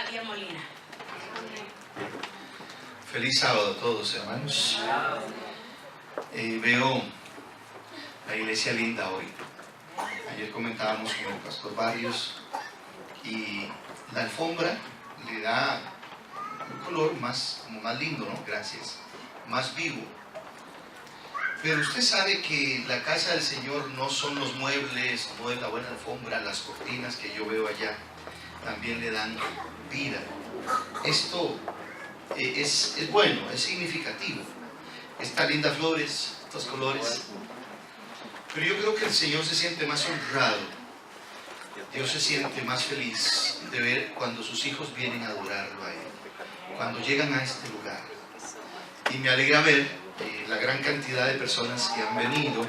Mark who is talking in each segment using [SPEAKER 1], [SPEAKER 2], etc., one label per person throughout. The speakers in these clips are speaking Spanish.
[SPEAKER 1] María Molina.
[SPEAKER 2] Feliz sábado a todos, hermanos. Veo la iglesia linda hoy. Ayer comentábamos con el pastor Barrios y la alfombra le da un color más lindo, ¿no? Gracias. Más vivo. Pero usted sabe que la casa del Señor no son los muebles, no es la buena alfombra, las cortinas que yo veo allá, también le dan vida. Esto es bueno, es significativo. Estas lindas flores, estos colores. Pero yo creo que el Señor se siente más honrado. Dios se siente más feliz de ver cuando sus hijos vienen a adorarlo a Él, cuando llegan a este lugar. Y me alegra ver la gran cantidad de personas que han venido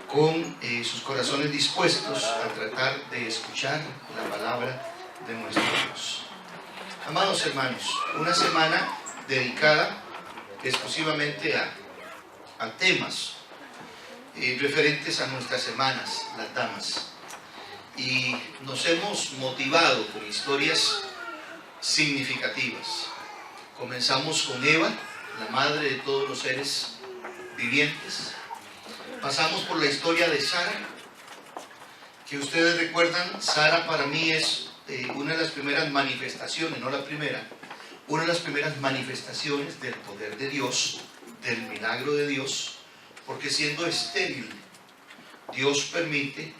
[SPEAKER 2] con sus corazones dispuestos a tratar de escuchar la palabra de nuestro Dios. Amados hermanos, una semana dedicada exclusivamente a temas referentes a nuestras hermanas, las damas. Y nos hemos motivado con historias significativas. Comenzamos con Eva, la madre de todos los seres vivientes. Pasamos por la historia de Sara, que ustedes recuerdan. Sara para mí es una de las primeras manifestaciones, no la primera, una de las primeras manifestaciones del poder de Dios, del milagro de Dios, porque siendo estéril, Dios permite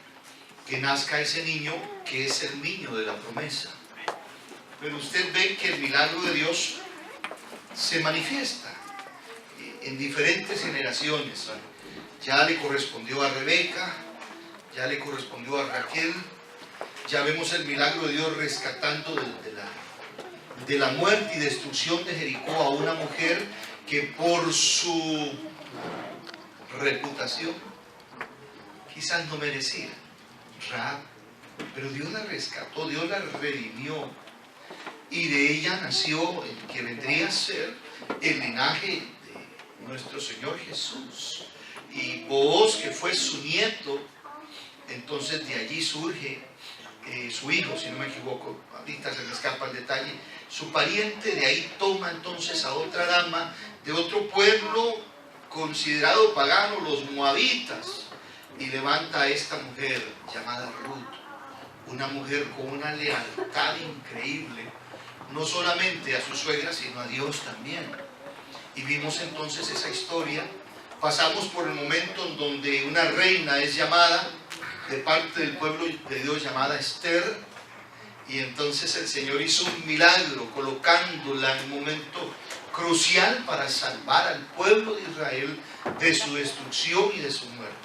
[SPEAKER 2] que nazca ese niño que es el niño de la promesa. Pero usted ve que el milagro de Dios se manifiesta en diferentes generaciones. Ya le correspondió a Rebeca, ya le correspondió a Raquel, ya vemos el milagro de Dios rescatando de la muerte y destrucción de Jericó a una mujer que por su reputación quizás no merecía, Rahab, pero Dios la rescató, Dios la redimió, y de ella nació el que vendría a ser el linaje de nuestro Señor Jesús. Y Booz, que fue su nieto, entonces de allí surge su hijo, si no me equivoco, ahorita se me escapa el detalle. Su pariente de ahí toma entonces a otra dama de otro pueblo considerado pagano, los moabitas, y levanta a esta mujer llamada Ruth, una mujer con una lealtad increíble, no solamente a su suegra, sino a Dios también. Y vimos entonces esa historia. Pasamos por el momento en donde una reina es llamada de parte del pueblo de Dios, llamada Esther, y entonces el Señor hizo un milagro colocándola en un momento crucial para salvar al pueblo de Israel de su destrucción y de su muerte.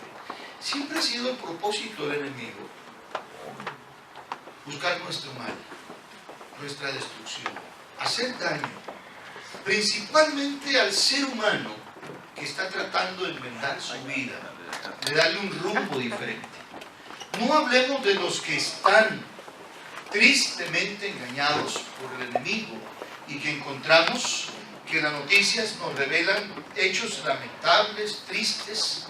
[SPEAKER 2] Siempre ha sido el propósito del enemigo buscar nuestro mal, nuestra destrucción, hacer daño, principalmente al ser humano que está tratando de enmendar su vida, de darle un rumbo diferente. No hablemos de los que están tristemente engañados por el enemigo y que encontramos que las noticias nos revelan hechos lamentables, tristes,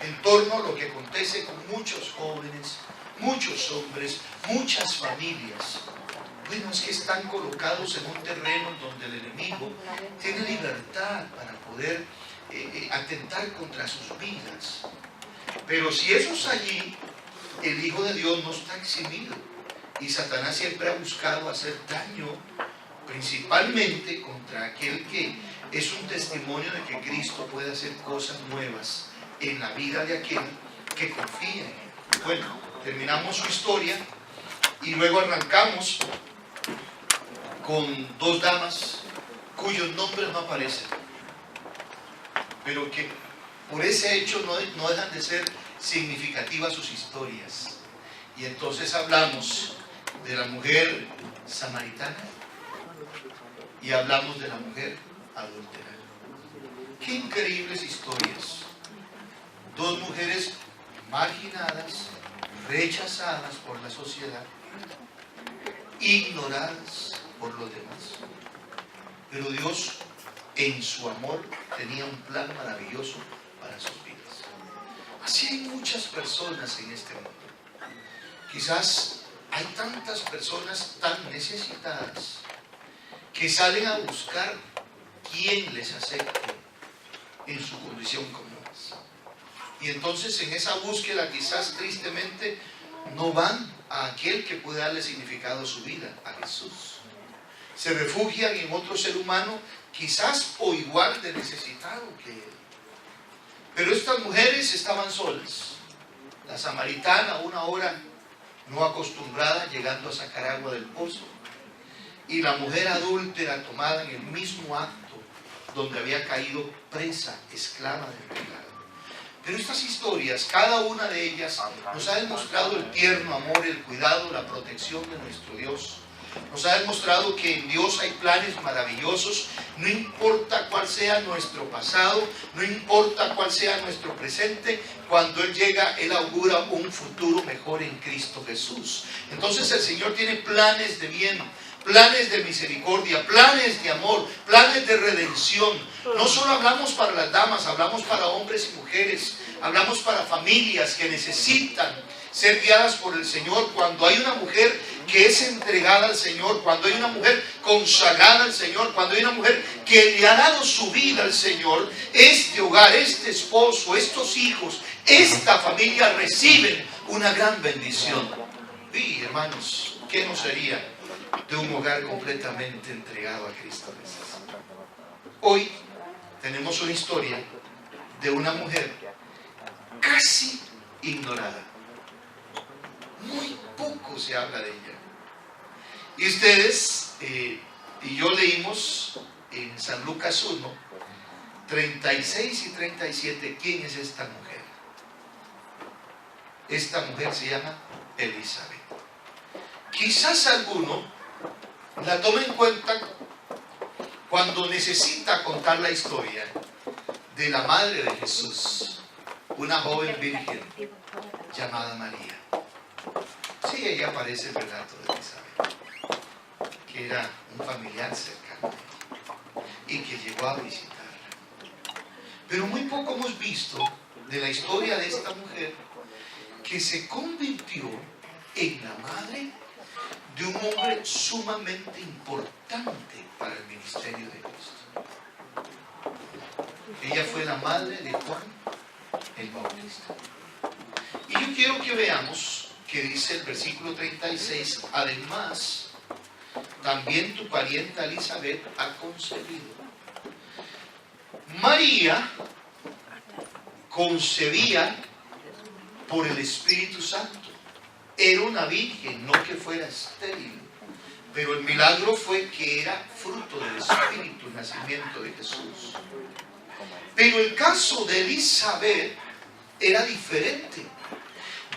[SPEAKER 2] en torno a lo que acontece con muchos jóvenes, muchos hombres, muchas familias. Bueno, es que están colocados en un terreno donde el enemigo tiene libertad para poder atentar contra sus vidas. Pero si eso es allí, el Hijo de Dios no está eximido. Y Satanás siempre ha buscado hacer daño, principalmente contra aquel que es un testimonio de que Cristo puede hacer cosas nuevas en la vida de aquel que confía en Él. Bueno, terminamos su historia y luego arrancamos con dos damas cuyos nombres no aparecen, pero que por ese hecho no dejan de ser significativas sus historias. Y entonces hablamos de la mujer samaritana y hablamos de la mujer adúltera. Qué increíbles historias. Dos mujeres marginadas, rechazadas por la sociedad, ignoradas por los demás. Pero Dios, en su amor, tenía un plan maravilloso para sus vidas. Así hay muchas personas en este mundo. Quizás hay tantas personas tan necesitadas que salen a buscar quien les acepte en su condición como es. Y entonces en esa búsqueda quizás tristemente no van a aquel que puede darle significado a su vida, a Jesús. Se refugian en otro ser humano quizás o igual de necesitado que él. Pero estas mujeres estaban solas. La samaritana, una hora no acostumbrada, llegando a sacar agua del pozo, y la mujer adúltera tomada en el mismo acto donde había caído presa, esclava del pecado. Pero estas historias, cada una de ellas, nos ha demostrado el tierno amor, el cuidado, la protección de nuestro Dios. Nos ha demostrado que en Dios hay planes maravillosos, no importa cuál sea nuestro pasado, no importa cuál sea nuestro presente, cuando Él llega, Él augura un futuro mejor en Cristo Jesús. Entonces el Señor tiene planes de bien, planes de misericordia, planes de amor, planes de redención. No solo hablamos para las damas, hablamos para hombres y mujeres, hablamos para familias que necesitan ser guiadas por el Señor. Cuando hay una mujer que es entregada al Señor, cuando hay una mujer consagrada al Señor, cuando hay una mujer que le ha dado su vida al Señor, este hogar, este esposo, estos hijos, esta familia reciben una gran bendición. Y hermanos, ¿qué no sería de un hogar completamente entregado a Cristo Jesús? Hoy tenemos una historia de una mujer casi ignorada. Muy poco se habla de ella. Y ustedes y yo leímos en San Lucas 1, 36 y 37, ¿quién es esta mujer? Esta mujer se llama Elizabeth. Quizás alguno la tome en cuenta cuando necesita contar la historia de la madre de Jesús, una joven virgen llamada María. Sí, ella aparece en el relato de Elizabeth, que era un familiar cercano y que llegó a visitarla. Pero muy poco hemos visto de la historia de esta mujer que se convirtió en la madre de un hombre sumamente importante para el ministerio de Cristo. Ella fue la madre de Juan el Bautista. Y yo quiero que veamos que dice el versículo 36, además, también tu parienta Elizabeth ha concebido. María concebía por el Espíritu Santo. Era una virgen, no que fuera estéril. Pero el milagro fue que era fruto del Espíritu, el nacimiento de Jesús. Pero el caso de Elizabeth era diferente.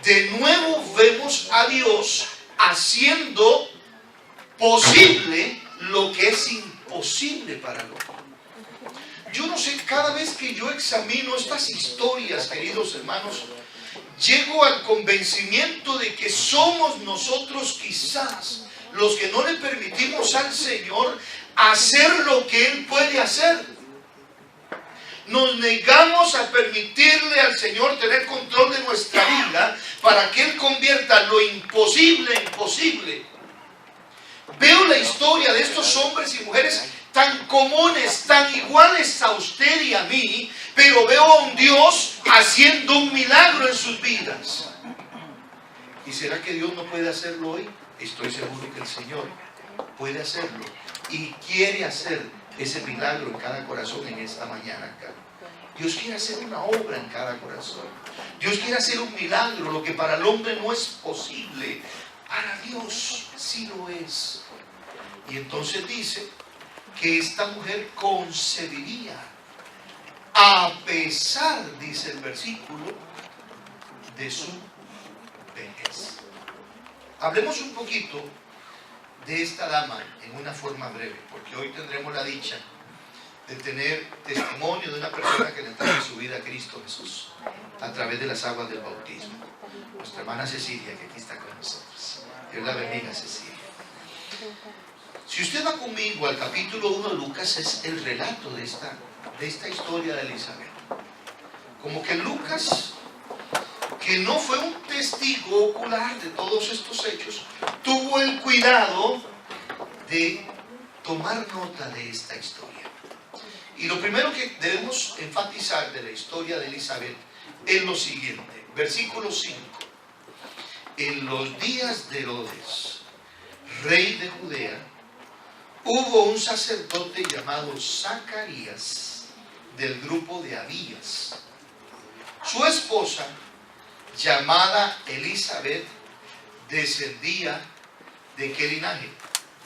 [SPEAKER 2] De nuevo vemos a Dios haciendo posible lo que es imposible para el hombre. Yo no sé, cada vez que yo examino estas historias, queridos hermanos, llego al convencimiento de que somos nosotros quizás los que no le permitimos al Señor hacer lo que Él puede hacer. Nos negamos a permitirle al Señor tener control de nuestra vida para que Él convierta lo imposible en posible. Veo la historia de estos hombres y mujeres tan comunes, tan iguales a usted y a mí, pero veo a un Dios haciendo un milagro en sus vidas. ¿Y será que Dios no puede hacerlo hoy? Estoy seguro que el Señor puede hacerlo y quiere hacer ese milagro en cada corazón en esta mañana acá. Dios quiere hacer una obra en cada corazón. Dios quiere hacer un milagro. Lo que para el hombre no es posible, para Dios sí lo es. Y entonces dice que esta mujer concebiría, a pesar, dice el versículo, de su vejez. Hablemos un poquito de esta dama en una forma breve, porque hoy tendremos la dicha de tener testimonio de una persona que le entrega su vida a Cristo Jesús a través de las aguas del bautismo. Nuestra hermana Cecilia, que aquí está con nosotros. Dios la bendiga, Cecilia. Si usted va conmigo al capítulo 1 de Lucas, es el relato de esta historia de Elizabeth. Como que Lucas, que no fue un testigo ocular de todos estos hechos, tuvo el cuidado de tomar nota de esta historia. Y lo primero que debemos enfatizar de la historia de Elizabeth es lo siguiente. Versículo 5. En los días de Herodes, rey de Judea, hubo un sacerdote llamado Zacarías, del grupo de Abías. Su esposa, llamada Elizabeth, descendía ¿de qué linaje?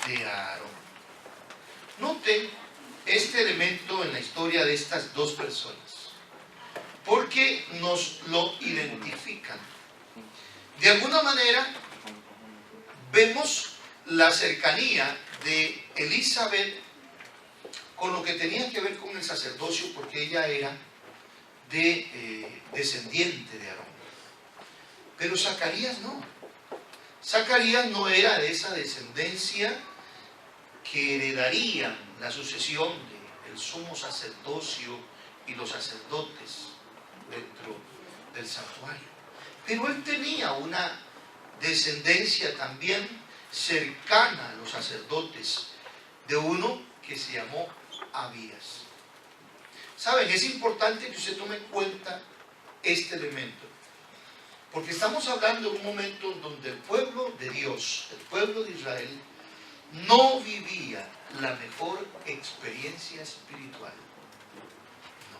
[SPEAKER 2] De Aarón. Noten este elemento en la historia de estas dos personas, porque nos lo identifican. De alguna manera, vemos la cercanía de Elizabeth con lo que tenía que ver con el sacerdocio, porque ella era descendiente de Aarón. Pero Zacarías no. Zacarías no era de esa descendencia que heredarían la sucesión del sumo sacerdocio y los sacerdotes dentro del santuario. Pero él tenía una descendencia también cercana a los sacerdotes, de uno que se llamó Abías. Saben, es importante que usted tome en cuenta este elemento, porque estamos hablando de un momento en donde el pueblo de Dios, el pueblo de Israel, no vivía la mejor experiencia espiritual. No.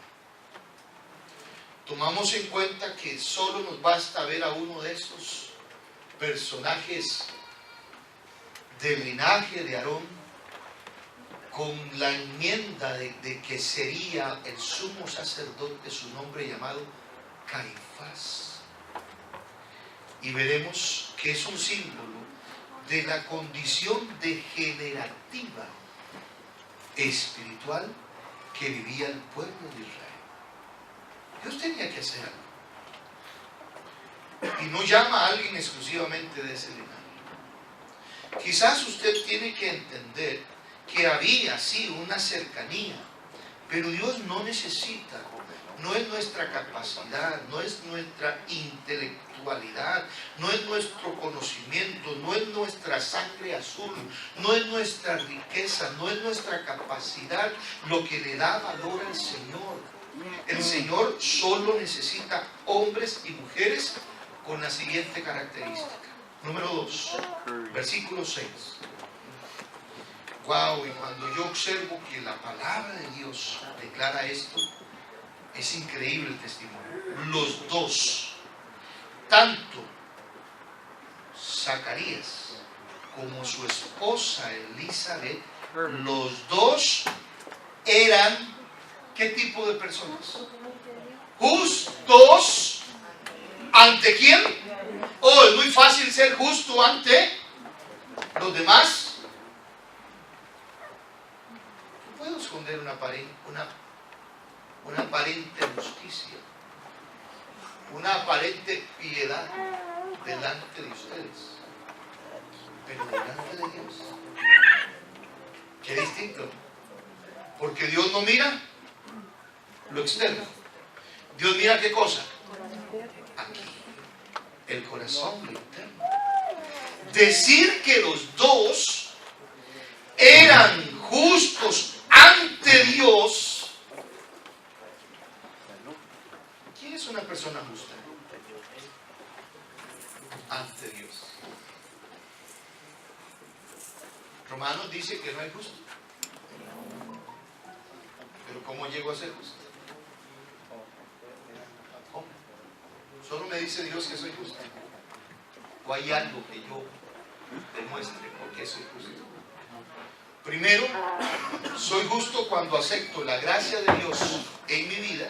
[SPEAKER 2] Tomamos en cuenta que solo nos basta ver a uno de estos personajes del linaje de Aarón con la enmienda de que sería el sumo sacerdote, su nombre llamado Caifás. Y veremos que es un símbolo de la condición degenerativa espiritual que vivía el pueblo de Israel. Dios tenía que hacer algo. Y no llama a alguien exclusivamente de ese linaje. Quizás usted tiene que entender que había, sí, una cercanía, pero Dios no necesita, no es nuestra capacidad, no es nuestra intelectualidad, no es nuestro conocimiento, no es nuestra sangre azul, no es nuestra riqueza, no es nuestra capacidad lo que le da valor al Señor. El Señor solo necesita hombres y mujeres con la siguiente característica. Número 2, versículo 6. Wow, y cuando yo observo que la palabra de Dios declara esto, es increíble el testimonio. Los dos, tanto Zacarías como su esposa Elizabeth, los dos eran, ¿qué tipo de personas? Justos. ¿Ante quién? Oh, es muy fácil ser justo ante los demás. No puedo esconder una aparente justicia, una aparente piedad delante de ustedes, pero delante de Dios, qué distinto, porque Dios no mira lo externo. Dios mira qué cosa, aquí, el corazón, lo interno. Decir que los dos eran justos ante Dios. ¿Quién es una persona justa ante Dios? Romanos dice que no hay justo. Pero ¿cómo llego a ser justo? ¿Cómo? Solo me dice Dios que soy justo. ¿O hay algo que yo demuestre por qué soy justo? Primero, soy justo cuando acepto la gracia de Dios en mi vida,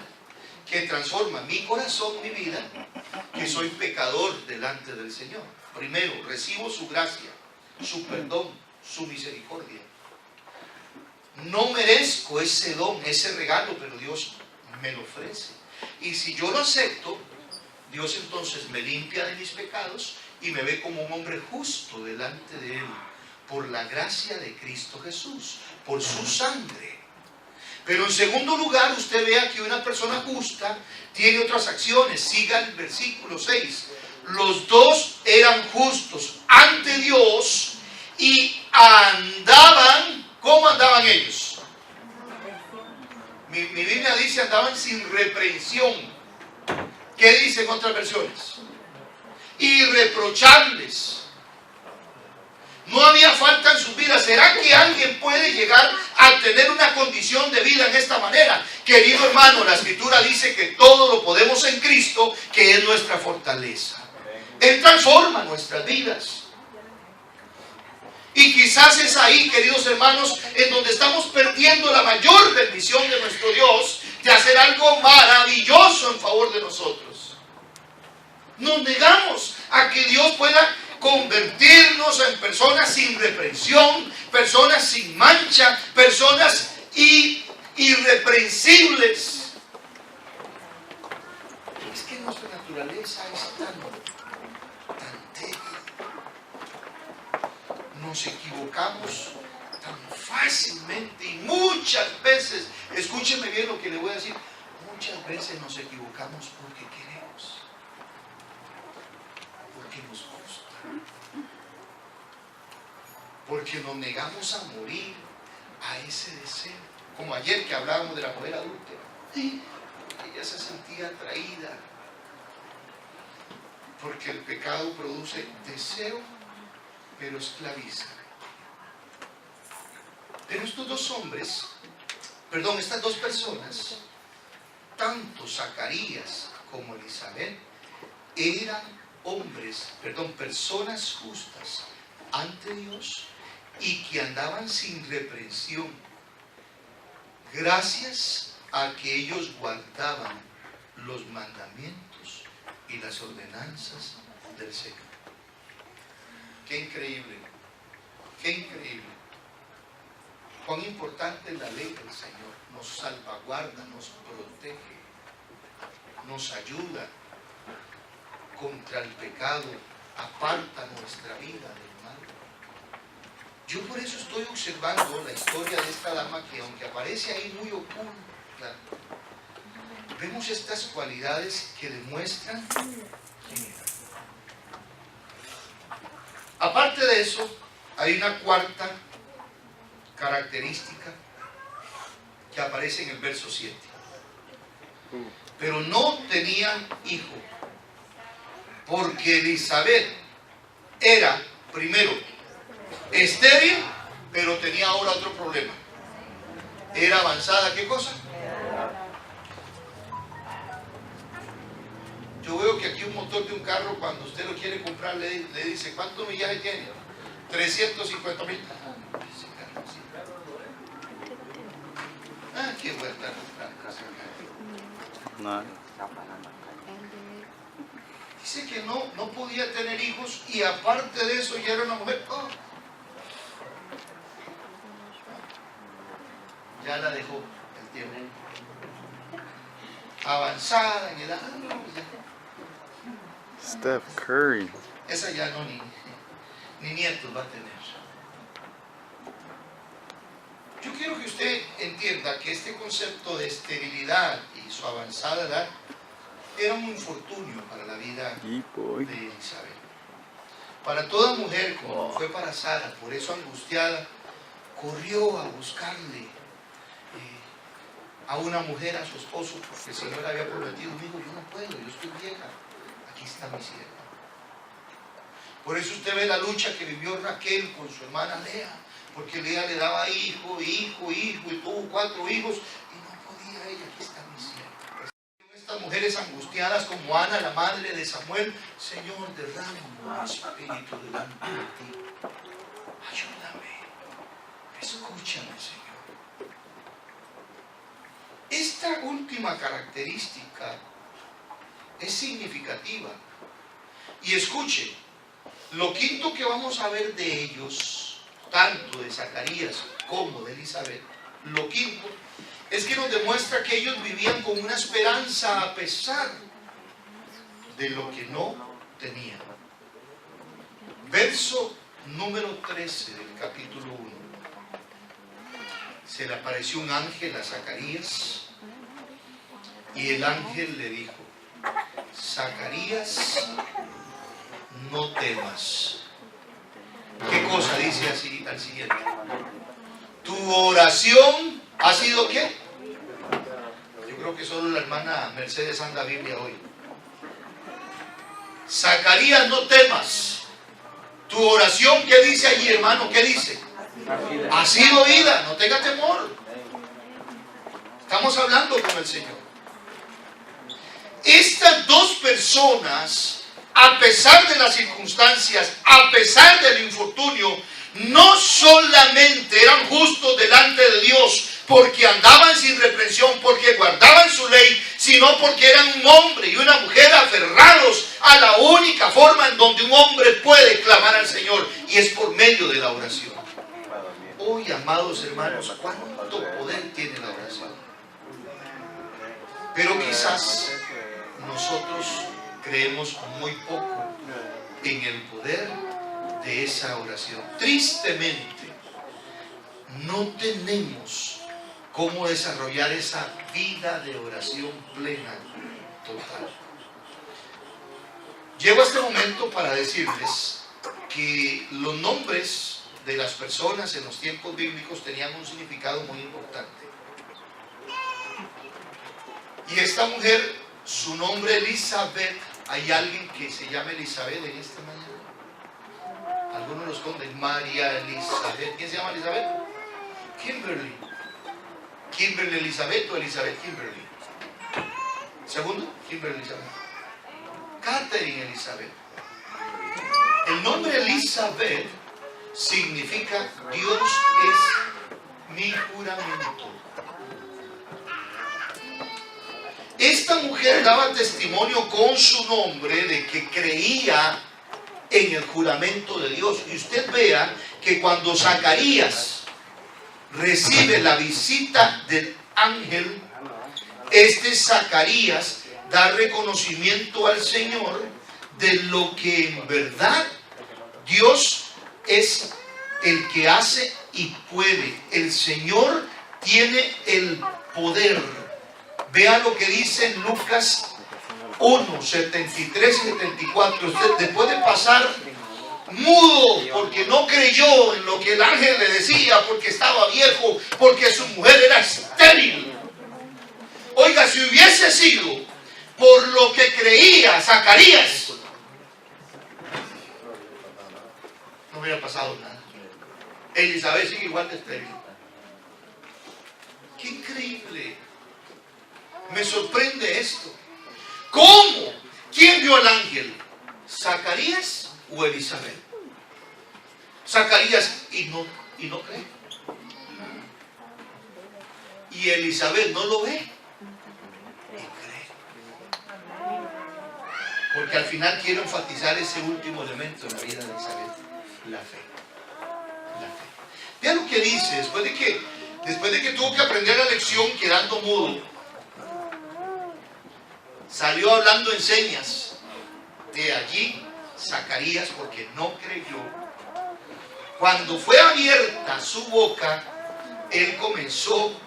[SPEAKER 2] que transforma mi corazón, mi vida, que soy pecador delante del Señor. Primero, recibo su gracia, su perdón, su misericordia. No merezco ese don, ese regalo, pero Dios me lo ofrece. Y si yo lo acepto, Dios entonces me limpia de mis pecados y me ve como un hombre justo delante de Él, por la gracia de Cristo Jesús, por su sangre. Pero en segundo lugar, usted vea que una persona justa tiene otras acciones. Siga el versículo 6. Los dos eran justos ante Dios y andaban, ¿cómo andaban ellos? Mi Biblia dice andaban sin reprensión. ¿Qué dicen otras versiones? Irreprochables. No había falta en sus vidas. ¿Será que alguien puede llegar a tener una condición de vida en esta manera? Querido hermano, la Escritura dice que todo lo podemos en Cristo, que es nuestra fortaleza. Él transforma nuestras vidas. Y quizás es ahí, queridos hermanos, en donde estamos perdiendo la mayor bendición de nuestro Dios, de hacer algo maravilloso en favor de nosotros. Nos negamos a que Dios pueda convertirnos en personas sin reprensión, personas sin mancha, personas irreprensibles. Es que nuestra naturaleza es tan débil. Nos equivocamos tan fácilmente y muchas veces, escúcheme bien lo que le voy a decir, muchas veces nos equivocamos porque queremos, porque nos gusta. Porque nos negamos a morir a ese deseo. Como ayer que hablábamos de la mujer adúltera. Ella se sentía atraída. Porque el pecado produce deseo, pero esclaviza. Pero estos dos hombres, estas dos personas, tanto Zacarías como Elizabeth, eran personas justas ante Dios y que andaban sin reprensión, gracias a que ellos guardaban los mandamientos y las ordenanzas del Señor. Qué increíble, qué increíble. Cuán importante es la ley del Señor. Nos salvaguarda, nos protege, nos ayuda contra el pecado, aparta nuestra vida del mal. Yo por eso estoy observando la historia de esta dama que, aunque aparece ahí muy oculta, vemos estas cualidades que demuestran quién era. Aparte de eso, hay una cuarta característica que aparece en el verso 7. Pero no tenían hijo, porque Elizabeth era, primero, estéril, pero tenía ahora otro problema. Era avanzada, ¿qué cosa? Yo veo que aquí un motor de un carro, cuando usted lo quiere comprar, le dice, ¿cuánto millaje tiene? 350,000. Ah, qué vuelta. Dice que no podía tener hijos y aparte de eso ya era una mujer. Ya la dejó el tiempo. Avanzada en edad.
[SPEAKER 1] Steph Curry.
[SPEAKER 2] Esa ya no ni nietos va a tener. Yo quiero que usted entienda que este concepto de esterilidad y su avanzada edad era un infortunio para la vida de Elizabeth. Para toda mujer, como fue para Sara, por eso angustiada, corrió a buscarle a una mujer, a su esposo, porque el Señor le había prometido, dijo, yo no puedo, yo estoy vieja, aquí está mi sierva. Por eso usted ve la lucha que vivió Raquel con su hermana Lea, porque Lea le daba hijo, y tuvo 4 hijos, y no podía ella, aquí está mi sierva. Estas mujeres angustiadas como Ana, la madre de Samuel, Señor, derrama mi espíritu delante de ti. Ayúdame, escúchame, Señor. Esta última característica es significativa. Y escuche, lo quinto que vamos a ver de ellos, tanto de Zacarías como de Elizabeth, lo quinto es que nos demuestra que ellos vivían con una esperanza a pesar de lo que no tenían. Verso número 13 del capítulo 1. Se le apareció un ángel a Zacarías y el ángel le dijo, Zacarías, no temas. ¿Qué cosa dice así al siguiente? Tu oración ha sido ¿qué? Yo creo que solo la hermana Mercedes anda Biblia hoy. Zacarías, no temas. Tu oración, ¿qué dice allí, hermano? ¿Qué dice? Ha sido oída, no tenga temor. Estamos hablando con el Señor. Estas dos personas, a pesar de las circunstancias, a pesar del infortunio, no solamente eran justos delante de Dios porque andaban sin reprensión, porque guardaban su ley, sino porque eran un hombre y una mujer aferrados a la única forma en donde un hombre puede clamar al Señor, y es por medio de la oración. Hoy, amados hermanos, ¿cuánto poder tiene la oración? Pero quizás nosotros creemos muy poco en el poder de esa oración. Tristemente, no tenemos cómo desarrollar esa vida de oración plena, total. Llego a este momento para decirles que los nombres de las personas en los tiempos bíblicos tenían un significado muy importante. Y esta mujer, su nombre Elizabeth, ¿hay alguien que se llame Elizabeth en esta mañana? Algunos los conocen. María Elizabeth. ¿Quién se llama Elizabeth? Kimberly. Kimberly Elizabeth o Elizabeth Kimberly. Segundo, Kimberly Elizabeth. Catherine Elizabeth. El nombre Elizabeth significa Dios es mi juramento. Esta mujer daba testimonio con su nombre de que creía en el juramento de Dios. Y usted vea que cuando Zacarías recibe la visita del ángel, este Zacarías da reconocimiento al Señor de lo que en verdad Dios es el que hace y puede. El Señor tiene el poder. Vea lo que dice en Lucas 1, 73 y 74. Usted después de pasar mudo porque no creyó en lo que el ángel le decía, porque estaba viejo, porque su mujer era estéril. Oiga, si hubiese sido por lo que creía Zacarías, no hubiera pasado nada. Elizabeth sigue igual de estéril. ¡Qué increíble! Me sorprende esto. ¿Cómo? ¿Quién vio al ángel? ¿Zacarías o Elizabeth? Zacarías y no cree. Y Elizabeth no lo ve y cree. Porque al final quiero enfatizar ese último elemento en la vida de Elizabeth: la fe. La fe. Vean lo que dice después de que tuvo que aprender la lección quedando mudo. Salió hablando en señas. De allí Zacarías, porque no creyó, cuando fue abierta su boca, él comenzó,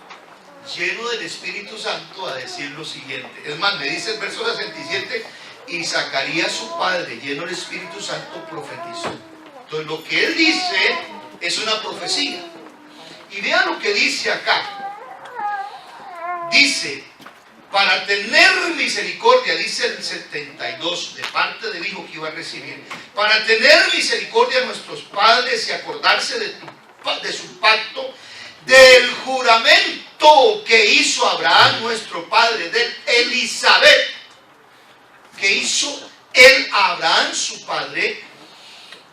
[SPEAKER 2] lleno del Espíritu Santo, a decir lo siguiente. Es más, me dice el verso 67, y Zacarías su padre, lleno del Espíritu Santo, profetizó. Entonces lo que él dice es una profecía. Y vean lo que dice acá. Dice: para tener misericordia, dice el 72, de parte del Hijo que iba a recibir, para tener misericordia a nuestros padres y acordarse de su pacto, del juramento que hizo Abraham nuestro padre, de Elizabeth, que hizo él a Abraham su padre,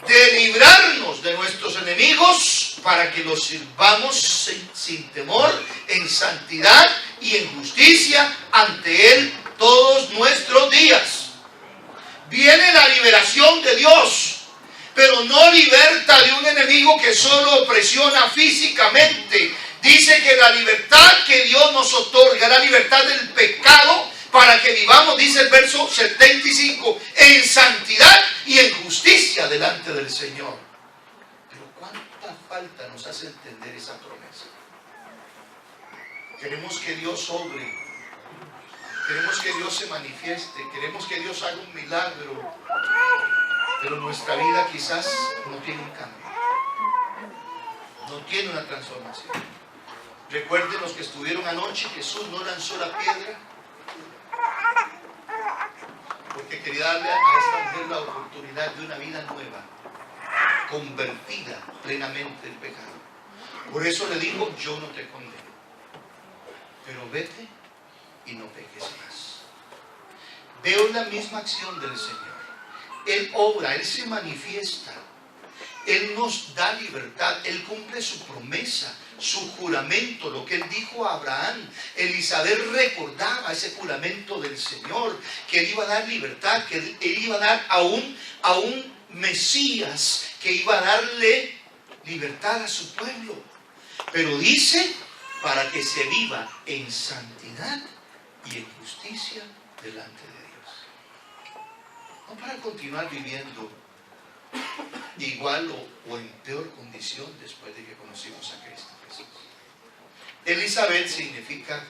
[SPEAKER 2] de librarnos de nuestros enemigos, para que los sirvamos sin temor, en santidad y en justicia ante Él todos nuestros días. Viene la liberación de Dios, pero no liberta de un enemigo que solo opresiona físicamente. Dice que la libertad que Dios nos otorga, la libertad del pecado, para que vivamos, dice el verso 75, en santidad y en justicia delante del Señor. Pero cuánta falta nos hace entender esa promesa. Queremos que Dios obre, queremos que Dios se manifieste, queremos que Dios haga un milagro, pero nuestra vida quizás no tiene un cambio, no tiene una transformación. Recuerden los que estuvieron anoche, Jesús no lanzó la piedra porque quería darle a esta mujer la oportunidad de una vida nueva, convertida plenamente del pecado. Por eso le dijo: yo no te condeno, pero vete y no peques más. Veo la misma acción del Señor. Él obra, Él se manifiesta, Él nos da libertad, Él cumple su promesa, su juramento, lo que Él dijo a Abraham. Elizabeth recordaba ese juramento del Señor, que Él iba a dar libertad, que Él iba a dar a un Mesías, que iba a darle libertad a su pueblo. Pero dice: para que se viva en santidad y en justicia delante de Dios. No para continuar viviendo igual o en peor condición después de que conocimos a Cristo Jesús. Elizabeth significa: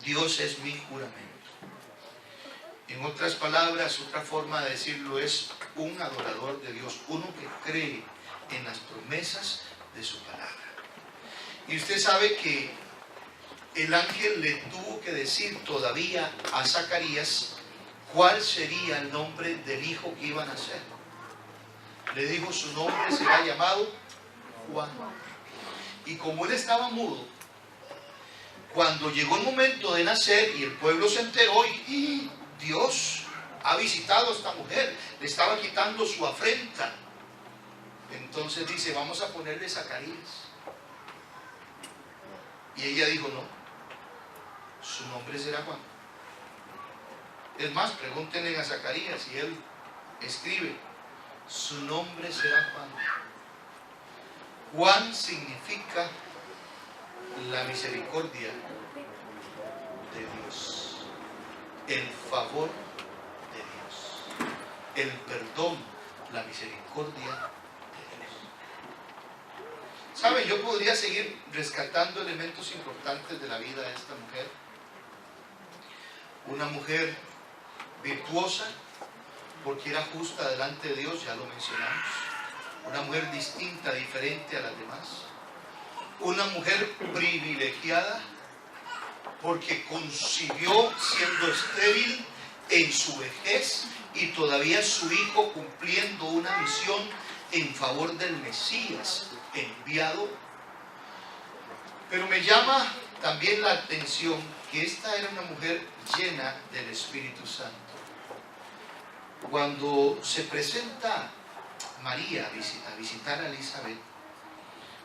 [SPEAKER 2] Dios es mi juramento. En otras palabras, otra forma de decirlo es un adorador de Dios, uno que cree en las promesas de su palabra. Y usted sabe que el ángel le tuvo que decir todavía a Zacarías cuál sería el nombre del hijo que iban a nacer. Le dijo: su nombre será llamado Juan. Y como él estaba mudo, cuando llegó el momento de nacer y el pueblo se enteró, y Dios ha visitado a esta mujer, le estaba quitando su afrenta, entonces dice: vamos a ponerle Zacarías. Y ella dijo: no, su nombre será Juan. Es más, pregúntenle a Zacarías y él escribe: su nombre será Juan. Juan significa la misericordia de Dios, el favor de Dios, el perdón, la misericordia de Dios. ¿Saben? Yo podría seguir rescatando elementos importantes de la vida de esta mujer. Una mujer virtuosa, porque era justa delante de Dios, ya lo mencionamos. Una mujer distinta, diferente a las demás. Una mujer privilegiada, porque concibió siendo estéril en su vejez, y todavía su hijo cumpliendo una misión en favor del Mesías enviado. Pero me llama también la atención que esta era una mujer llena del Espíritu Santo. Cuando se presenta María a visitar a Elizabeth,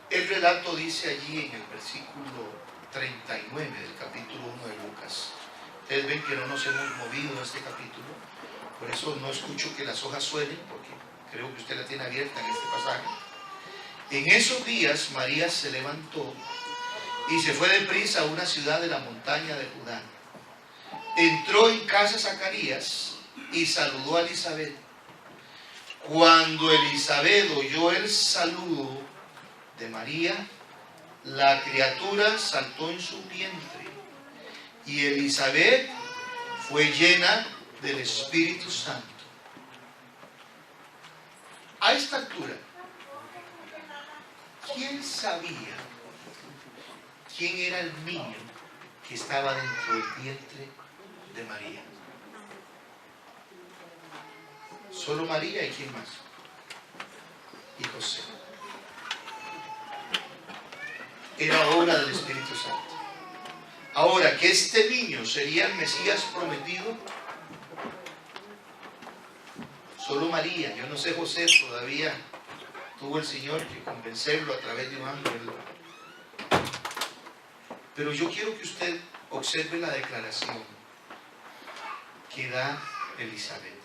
[SPEAKER 2] el relato dice allí en el versículo 39 del capítulo 1 de Lucas. Ustedes ven que no nos hemos movido a este capítulo, por eso no escucho que las hojas suenen, porque creo que usted la tiene abierta en este pasaje. En esos días María se levantó y se fue deprisa a una ciudad de la montaña de Judá. Entró en casa de Zacarías y saludó a Elizabeth. Cuando Elizabeth oyó el saludo de María, la criatura saltó en su vientre, y Elizabeth fue llena del Espíritu Santo. A esta altura, ¿quién sabía quién era el niño que estaba dentro del vientre de María? Solo María, y ¿quién más? Y José. Era obra del Espíritu Santo. Ahora, que este niño sería el Mesías prometido, solo María. Yo no sé, José todavía tuvo el Señor que convencerlo a través de un ángel. Pero yo quiero que usted observe la declaración que da Elizabeth.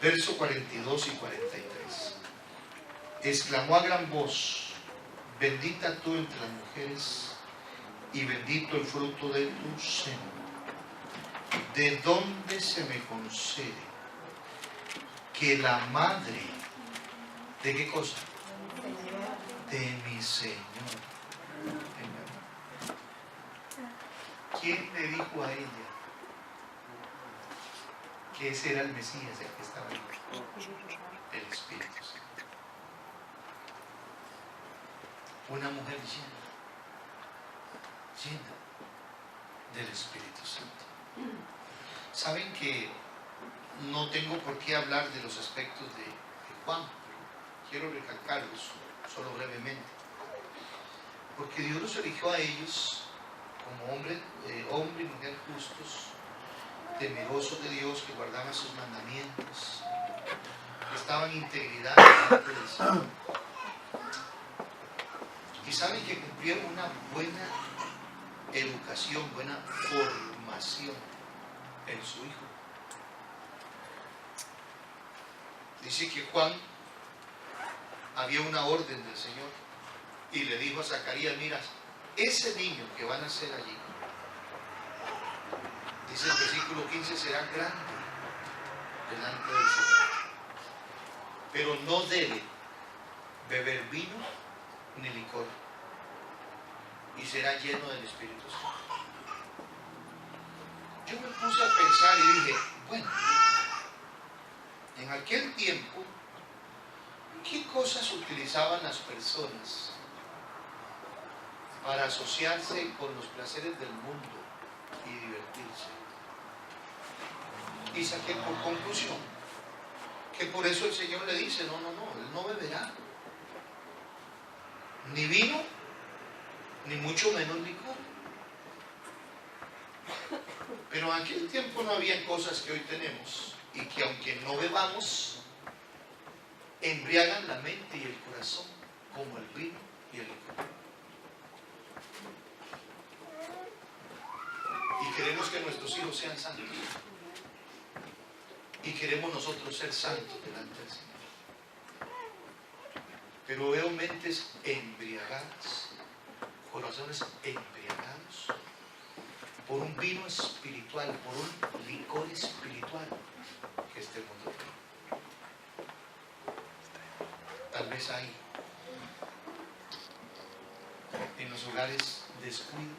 [SPEAKER 2] Verso 42 y 43. Exclamó a gran voz: bendita tú entre las mujeres, y bendito el fruto de tu seno. ¿De dónde se me concede que la madre, ¿de qué cosa? De mi Señor. ¿Quién le dijo a ella que ese era el Mesías, el que estaba ahí, el Espíritu Santo. Una mujer llena del Espíritu Santo. Saben que no tengo por qué hablar de los aspectos de Juan, pero quiero recalcarlos solo brevemente, porque Dios los eligió a ellos como hombre y mujer justos, temerosos de Dios, que guardaban sus mandamientos, que estaban en integridad delante del Señor. Y saben que cumplieron una buena educación, buena formación en su Hijo. Dice que Juan, había una orden del Señor y le dijo a Zacarías: mira, ese niño que van a nacer allí, dice el versículo 15, será grande delante del Señor, pero no debe beber vino ni licor, y será lleno del Espíritu Santo. Yo me puse a pensar y dije, bueno, en aquel tiempo, ¿qué cosas utilizaban las personas para asociarse con los placeres del mundo y divertirse? Y saqué por conclusión que por eso el Señor le dice, no, él no beberá ni vino, ni mucho menos licor. Pero en aquel tiempo no había cosas que hoy tenemos, y que aunque no bebamos, embriagan la mente y el corazón, como el vino y el licor. Y queremos que nuestros hijos sean santos, y queremos nosotros ser santos delante del Señor. Pero veo mentes embriagadas, corazones embriagados por un vino espiritual, por un licor espiritual que este mundo tiene. Tal vez hay en los hogares descuido,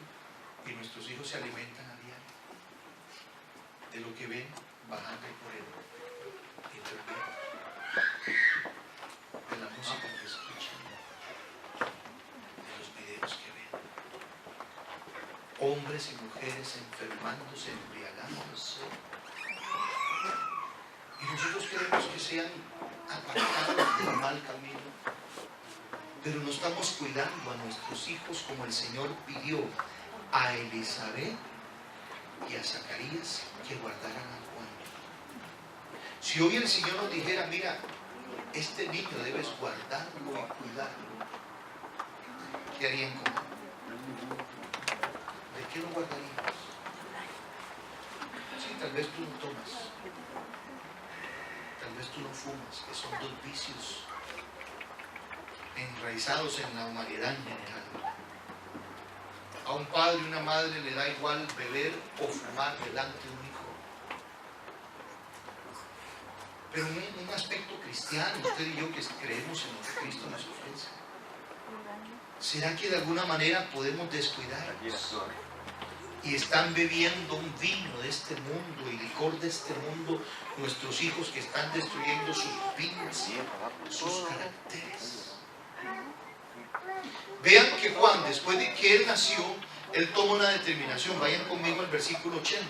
[SPEAKER 2] y nuestros hijos se alimentan a diario de lo que ven bajando por el internet, de la música que escuchan, de los videos que ven. Hombres y mujeres enfermándose, embriagándose. Y nosotros queremos que sean apartados del mal camino, pero no estamos cuidando a nuestros hijos como el Señor pidió a Elizabeth y a Zacarías que guardaran a Juan. Si hoy el Señor nos dijera, mira, este niño debes guardarlo y cuidarlo, ¿qué harían con él? ¿De qué lo guardaríamos? Sí, tal vez tú no tomas, tal vez tú no fumas, que son dos vicios enraizados en la humanidad en general. A un padre y una madre le da igual beber o fumar delante de un hijo. Pero en un aspecto cristiano, usted y yo que creemos en lo que Cristo nos ofrece, ¿será que de alguna manera podemos descuidarnos? Y están bebiendo un vino de este mundo y licor de este mundo nuestros hijos, que están destruyendo sus vidas, sus caracteres. Vean que Juan, después de que él nació, él toma una determinación. Vayan conmigo al versículo 80.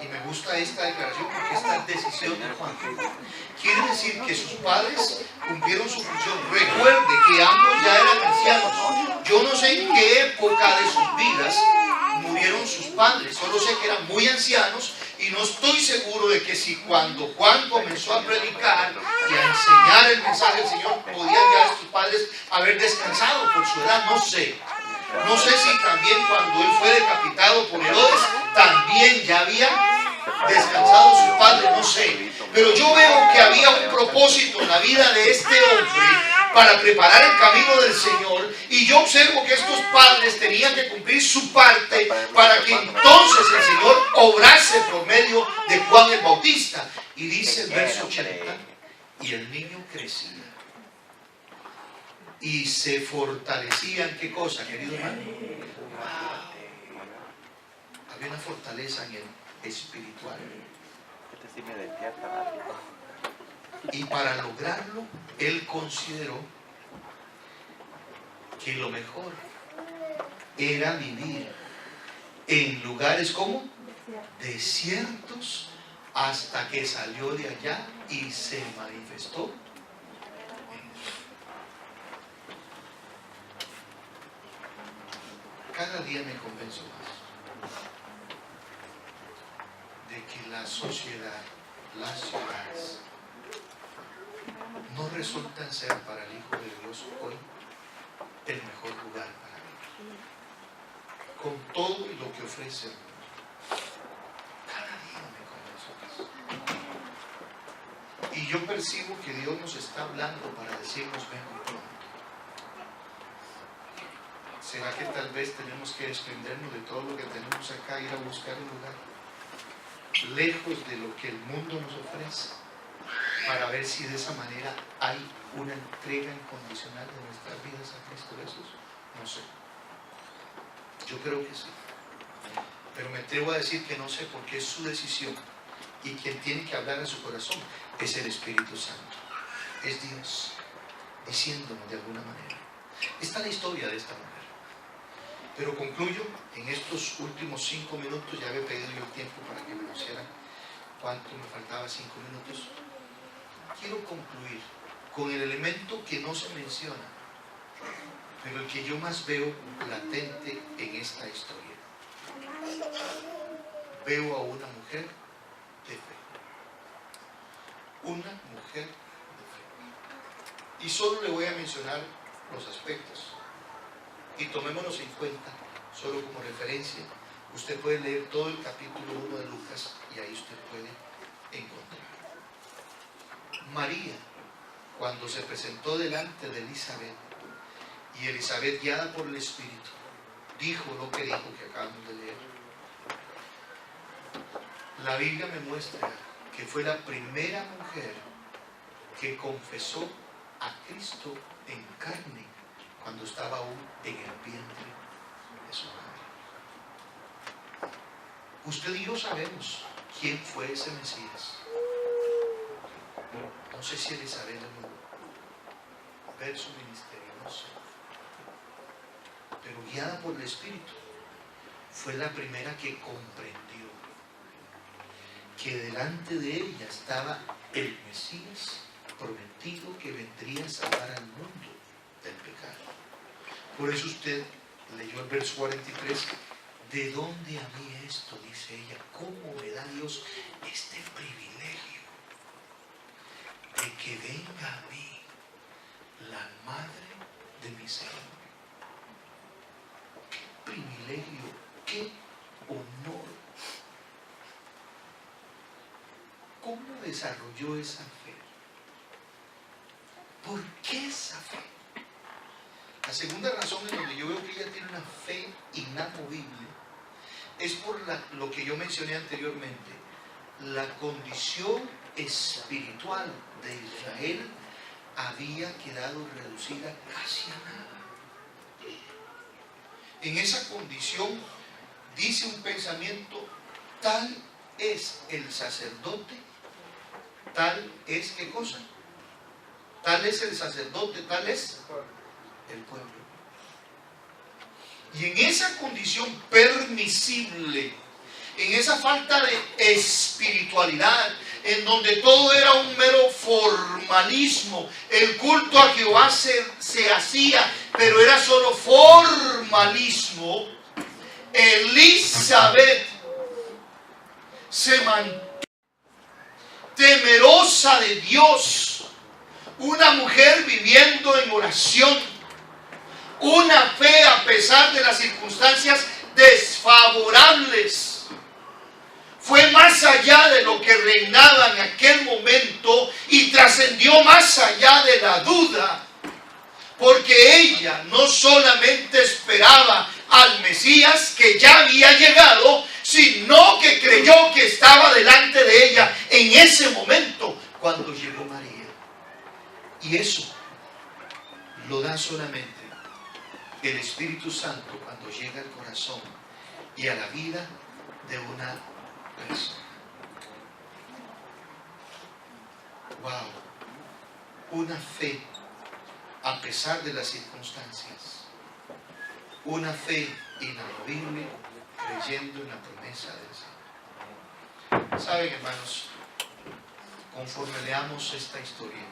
[SPEAKER 2] Y me gusta esta declaración porque esta es decisión de Juan. Quiere decir que sus padres cumplieron su función. Recuerde que ambos ya eran ancianos. Yo no sé en qué época de sus vidas murieron sus padres. Solo sé que eran muy ancianos, y no estoy seguro de que si cuando Juan comenzó a predicar y a enseñar el mensaje del Señor, podían ya sus padres haber descansado por su edad. No sé. No sé si también cuando él fue decapitado por Herodes, también ya había descansado sus padres, no sé. Pero yo veo que había un propósito en la vida de este hombre para preparar el camino del Señor, y yo observo que estos padres tenían que cumplir su parte para que entonces el Señor obrase por medio de Juan el Bautista. Y dice el verso 80, y el niño crecía y se fortalecía. ¿En qué cosa, querido hermano? Wow. Había una fortaleza en el espiritual.
[SPEAKER 1] sí me despierta.
[SPEAKER 2] Y para lograrlo, él consideró que lo mejor era vivir en lugares como desiertos, hasta que salió de allá y se manifestó. Cada día me convenzo más de que la sociedad, las ciudades, no resultan ser para el Hijo de Dios hoy el mejor lugar para vivir. Con todo lo que ofrece el mundo. Cada día me convenzo más. Y yo percibo que Dios nos está hablando para decirnos: ven pronto. ¿Será que tal vez tenemos que desprendernos de todo lo que tenemos acá, ir a buscar un lugar lejos de lo que el mundo nos ofrece, para ver si de esa manera hay una entrega incondicional de nuestras vidas a Cristo Jesús? No sé. Yo creo que sí. Pero me atrevo a decir que no sé, porque es su decisión. Y quien tiene que hablar en su corazón es el Espíritu Santo. Es Dios diciéndonos de alguna manera. Esta es la historia de esta mujer. Pero concluyo en estos últimos 5 minutos. Ya había pedido yo tiempo para que me pusieran cuánto me faltaba, 5 minutos. Quiero concluir con el elemento que no se menciona, pero el que yo más veo latente en esta historia. Veo a una mujer de fe. Una mujer de fe. Y solo le voy a mencionar los aspectos. Y tomémonos en cuenta, solo como referencia. Usted puede leer todo el capítulo 1 de Lucas y ahí usted puede encontrar. María, cuando se presentó delante de Elizabeth, y Elizabeth, guiada por el Espíritu, dijo lo que dijo, que acabamos de leer. La Biblia me muestra que fue la primera mujer que confesó a Cristo en carne cuando estaba aún en el vientre de su madre. Usted y yo sabemos quién fue ese Mesías. No sé si Elizabeth ver su ministerio, no sé. Pero guiada por el Espíritu, fue la primera que comprendió que delante de ella estaba el Mesías prometido, que vendría a salvar al mundo del pecado. Por eso usted leyó el verso 43. ¿De dónde a mí esto? Dice ella. ¿Cómo me da Dios este privilegio de que venga a mí la madre de mi Señor? ¡Qué privilegio! ¡Qué honor! ¿Cómo desarrolló esa fe? ¿Por qué esa fe? La segunda razón en donde yo veo que ella tiene una fe inamovible es por lo que yo mencioné anteriormente. La condición espiritual de Israel había quedado reducida casi a nada. En esa condición, dice un pensamiento: tal es el sacerdote, tal es, ¿qué cosa? Tal es el sacerdote, tal es el pueblo. Y en esa condición permisible, en esa falta de espiritualidad, en donde todo era un mero formalismo, el culto a Jehová se hacía, pero era solo formalismo, Elizabeth se mantuvo temerosa de Dios, una mujer viviendo en oración, una fe a pesar de las circunstancias desfavorables. Fue más allá de lo que reinaba en aquel momento y trascendió más allá de la duda, porque ella no solamente esperaba al Mesías que ya había llegado, sino que creyó que estaba delante de ella en ese momento cuando llegó María. Y eso lo da solamente el Espíritu Santo cuando llega al corazón y a la vida de una persona. Wow, una fe a pesar de las circunstancias, una fe inamovible creyendo en la promesa del Señor. Saben, hermanos, conforme leamos esta historia,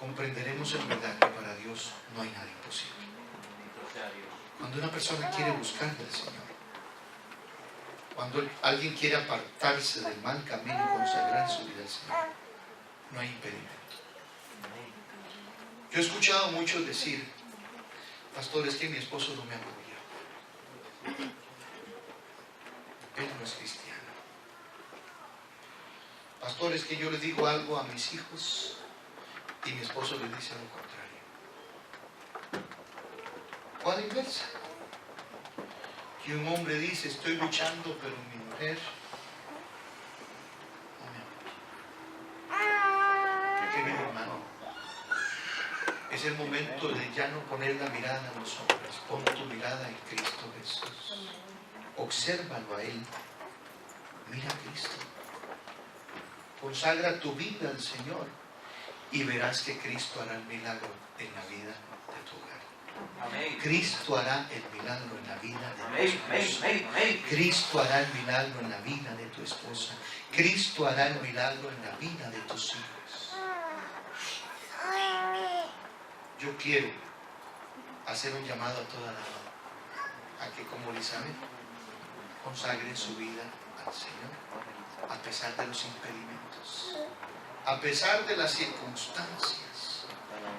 [SPEAKER 2] comprenderemos en verdad que para Dios no hay nada imposible. Cuando una persona quiere buscar del Señor, cuando alguien quiere apartarse del mal camino y consagrar su vida al Señor, no hay impedimento. Yo he escuchado a muchos decir: pastor, es que mi esposo no me apoya, él no es cristiano. Pastor, es que yo le digo algo a mis hijos y mi esposo le dice lo contrario. O a la inversa, que un hombre dice: estoy luchando, pero mi mujer no me apoya. Querido hermano, es el momento de ya no poner la mirada en los hombres. Pon tu mirada en Cristo Jesús. Obsérvalo a Él. Mira a Cristo. Consagra tu vida al Señor y verás que Cristo hará el milagro en la vida de tu hogar. Amén. Cristo hará el milagro en la vida de tu esposa. Cristo hará el milagro en la vida de tu esposa. Cristo hará el milagro en la vida de tus hijos. Yo quiero hacer un llamado a toda la vida a que, como Elizabeth, consagre su vida al Señor a pesar de los impedimentos, a pesar de las circunstancias,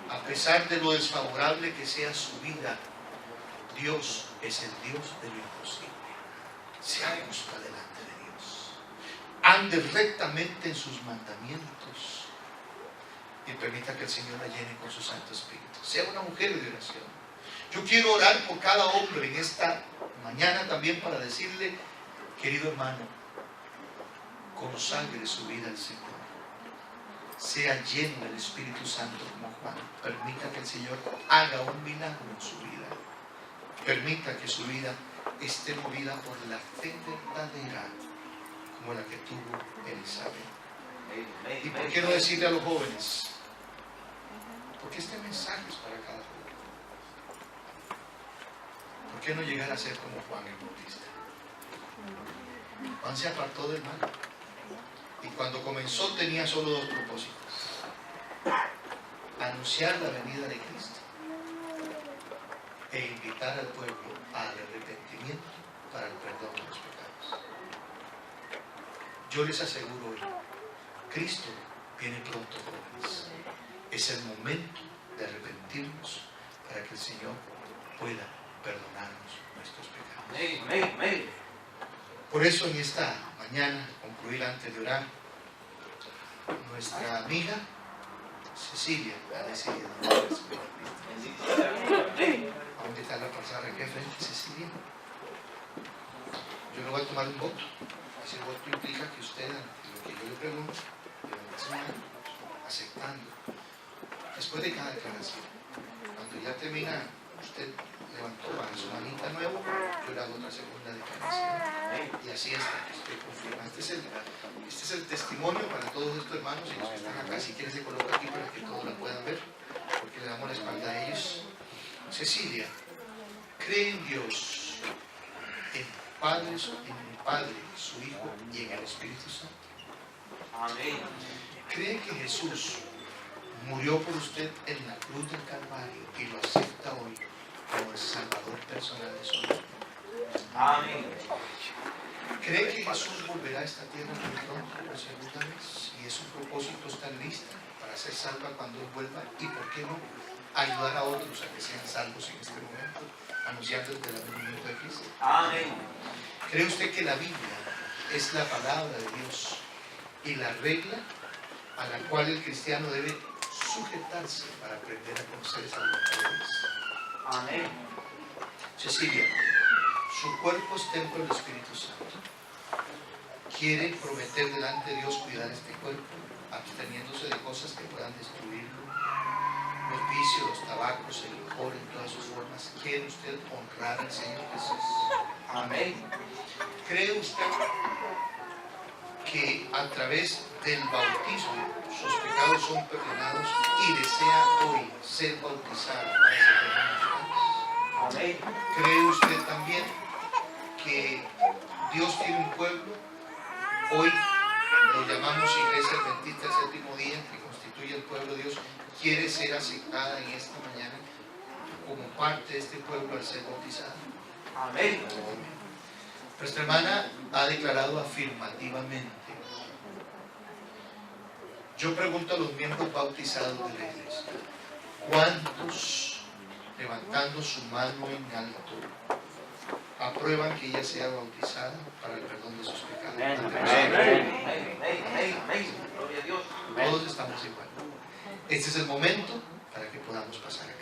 [SPEAKER 2] a pesar de lo desfavorable que sea su vida. Dios es el Dios de lo imposible. Sea justo delante de Dios, ande rectamente en sus mandamientos y permita que el Señor la llene con su Santo Espíritu. Sea una mujer de oración. Yo quiero orar por cada hombre en esta mañana también para decirle: querido hermano, consagre su vida al Señor. Sea lleno del Espíritu Santo como Juan. Permita que el Señor haga un milagro en su vida. Permita que su vida esté movida por la fe verdadera como la que tuvo Elizabeth. ¿Y por qué no decirle a los jóvenes? Porque este mensaje es para cada joven. ¿Por qué no llegar a ser como Juan el Bautista? Juan se apartó del mal y cuando comenzó tenía solo dos propósitos: anunciar la venida de Cristo e invitar al pueblo al arrepentimiento para el perdón de los pecados. Yo les aseguro hoy, Cristo viene pronto, jóvenes. Es el momento de arrepentirnos para que el Señor pueda perdonarnos nuestros pecados. Por eso en esta mañana, concluir antes de orar, nuestra amiga Cecilia ha decidido a invitarla a pasar aquí al frente. Cecilia, yo le voy a tomar un voto. Ese voto implica que usted, ante lo que yo le pregunto, levanta su mano, aceptando. Después de cada declaración, cuando ya termina, usted levantó para su manita nuevo, yo le hago otra segunda declaración. Y así está, estoy confirmando. Este es el testimonio para todos estos hermanos y los que están acá. Si quieren se coloca aquí para que todos la puedan ver, porque le damos la espalda a ellos. Cecilia, cree en Dios, en el Padre, su Hijo y en el Espíritu Santo. Amén. Cree que Jesús murió por usted en la cruz del Calvario y lo acepta hoy como el Salvador personal de su vida. Amén. ¿Cree que Jesús volverá a esta tierra muy pronto por segunda vez? Y esos propósitos están listos para ser salva cuando Él vuelva. ¿Y por qué no ayudar a otros a que sean salvos en este momento, anunciando el venimiento de Cristo? Amén. ¿Cree usted que la Biblia es la palabra de Dios y la regla a la cual el cristiano debe sujetarse para aprender a conocer esa voluntad de Dios? Amén. Cecilia, su cuerpo es templo del Espíritu Santo. Quiere prometer delante de Dios cuidar este cuerpo, absteniéndose de cosas que puedan destruirlo, los vicios, los tabacos, el licor en todas sus formas. ¿Quiere usted honrar al Señor Jesús? Amén. ¿Cree usted que a través del bautismo sus pecados son perdonados y desea hoy ser bautizado para que se perdonen sus pecados? ¿Cree usted también que Dios tiene un pueblo? Hoy lo llamamos Iglesia Adventista del Séptimo Día, que constituye el pueblo de Dios. ¿Quiere ser aceptada en esta mañana como parte de este pueblo al ser bautizada?
[SPEAKER 1] Amén.
[SPEAKER 2] Nuestra hermana ha declarado afirmativamente. Yo pregunto a los miembros bautizados de la iglesia, ¿cuántos, levantando su mano en alto, aprueban que ella sea bautizada para el perdón de sus pecados?
[SPEAKER 1] Gloria a Dios.
[SPEAKER 2] Todos estamos igual. Este es el momento para que podamos pasar.